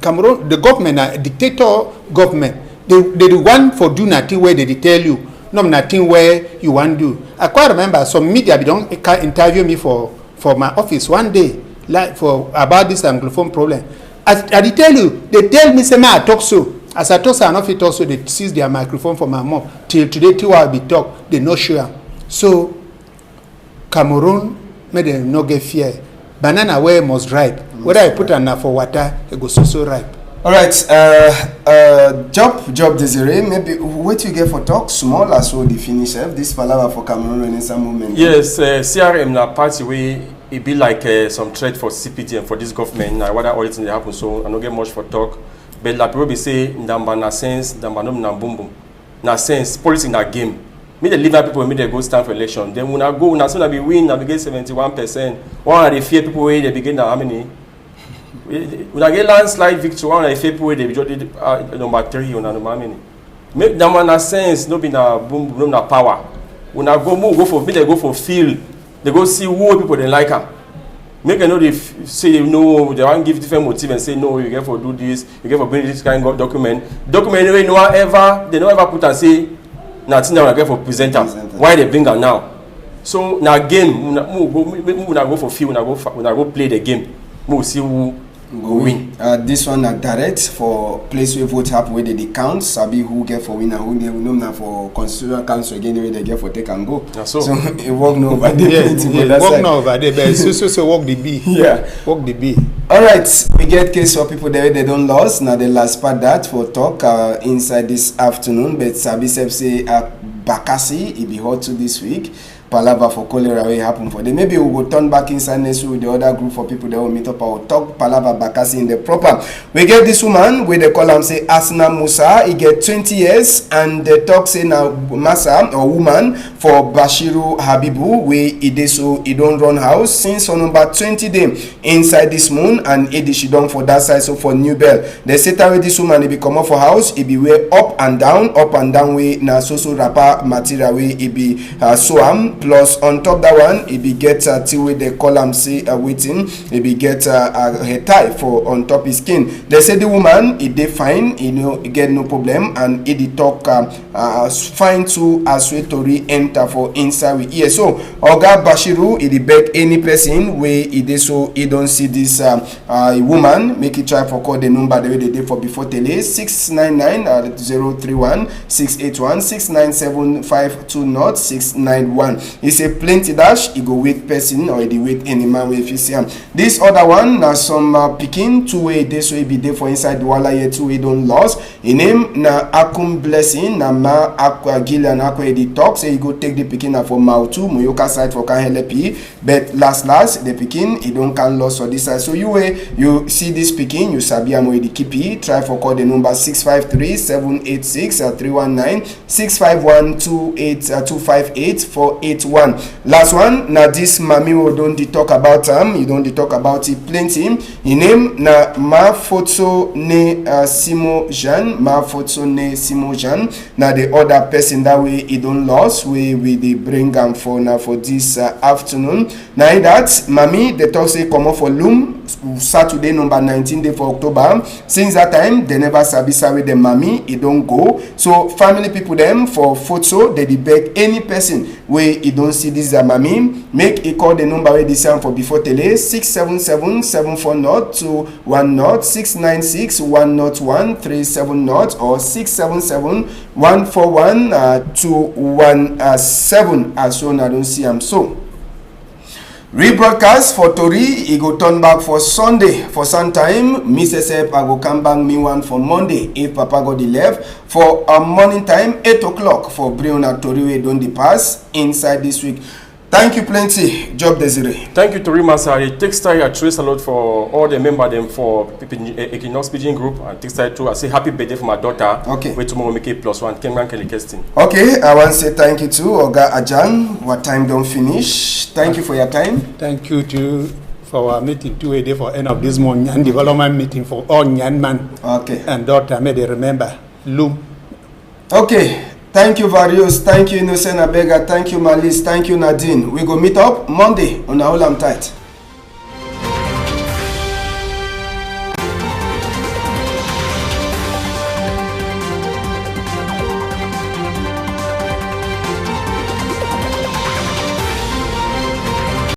Speaker 2: Cameroon the government a dictator government they the one for do nothing where they tell you no nothing where you want to do. I quite remember some media be don't interview me for my office one day, like for about this Anglophone problem. As I tell you, they tell me say I talk so. As I talk, so I not fit talk so they seize their microphone for my mom. Till today, till I be talk, they no sure. So Cameroon made them no get fear. Banana where must ripe. Whether I put enough for water, it goes so ripe.
Speaker 1: All right, Job Desiree, maybe what you get for talk small as well the finish this palaver for Cameroon Renaissance movement.
Speaker 3: Yes, CRM na party way it be like some threat for CPG and for this government. Now whether all things they happen, so I don't get much for talk. But like people be say, ndamba na sense, ndamba no na boom boom, na sense politics in that game. Me the leave people, me they go stand for election. Then when I go, na soon I be win, I be get 71%. One of the fear people way they begin how many. When I get landslide victory, one of the fear people they be just number 3 or number how many. Make ndamba na sense, no be na boom boom, no na power. When I go move, go for me they go for field. They go see who people they like her. Make them know they say no, they want to give different motive and say no, you get for do this, you get for bring this kind of document. Document anyway, they don't ever put and say nothing now I get for presenter. Why they bring her now? So now again, when I go for field, when I go play the game, we'll see who go win.
Speaker 1: This one are direct for place where vote happen where they count. Sabi who get for winner, who they know now for constitutional council again where they get for take and go.
Speaker 3: So
Speaker 1: it work no over there.
Speaker 2: Work no over there, but so work the B.
Speaker 1: Yeah,
Speaker 2: work the B.
Speaker 1: All right, we get case for people there they don't lose. Now the last part that for talk inside this afternoon, but Sabi say Bakassi it be hot to this week. Palava for cholera will happen for them. Maybe we will turn back inside next week with the other group for people that will meet up or talk Palava Bakassi in the proper. We get this woman where they call him say Asna Musa. He get 20 years and they talk say now Masa or woman for Bashiru Habibu where he did so he don't run house since on number 20 day inside this moon and Edi she done for that side so for New Bell. They say that this woman he be come up for house he be way up and down way na so rapper material way he be so plus on top that one it be get till with the column say waiting it be get her tie for on top his skin. They say the woman it dey fine, you know, it get no problem and it talk fine to as way to re-enter for inside with ear. So Oga Bashiru it beg any person where it dey so he don't see this woman make it try for call the number the way they did for before tele 699 031 681 697 520 691. He say plenty dash he go wait person or he wait any man if you see him. This other one na some picking two way this way be there for inside the wala here two way don't lost. In name na Akum Blessing na ma Aqua Gillian Aqua the talk say he go take the picking na for Mautu Moyoka side for Kanhelepi but last the picking he don't can loss for this side. So you see this picking you sabi am with the kipi try for call the number 653 786 319 651 258 481. Last one na this mami we don't talk about you don't talk about it plenty. In name na ma photo ne Simo Jean na the other person that way he don't lost we dey bring am for now for this afternoon. Now that mami they talk say come for loom Saturday number 19 day for October. Since that time they never sabi the mami he don't go. So family people them for photo they beg any person where he don't see this mami make a call the number where this for before tele 677 740 210 696 101 370 or 677 141 217 as soon I don't see am so. Rebroadcast for Tori, he go turn back for Sunday. For some time, Mrs. F, I go come back me one for Monday. If Papa got the left for a morning time, 8 o'clock for Briona Tori, we don't pass inside this week. Thank you plenty, Job Desiree.
Speaker 3: Thank you, Tori Masa. It takes time. I trace a lot for all the members them for Equinox Pigeon Group and takes time too. I say happy birthday for my daughter. Okay. Wait tomorrow make it +1. Kemran Kelly Kestin.
Speaker 1: Okay, I want to say thank you to Oga Ajang. What time don't finish. Thank you for your time.
Speaker 2: Thank you to for our meeting 2 day for end of this month and development meeting for all Nyan man. Okay. And daughter may they remember Loom.
Speaker 1: Okay. Thank you, Various. Thank you, Innocent Abega. Thank you, Malis. Thank you, Nadine. We go meet up Monday on Aulam Tight.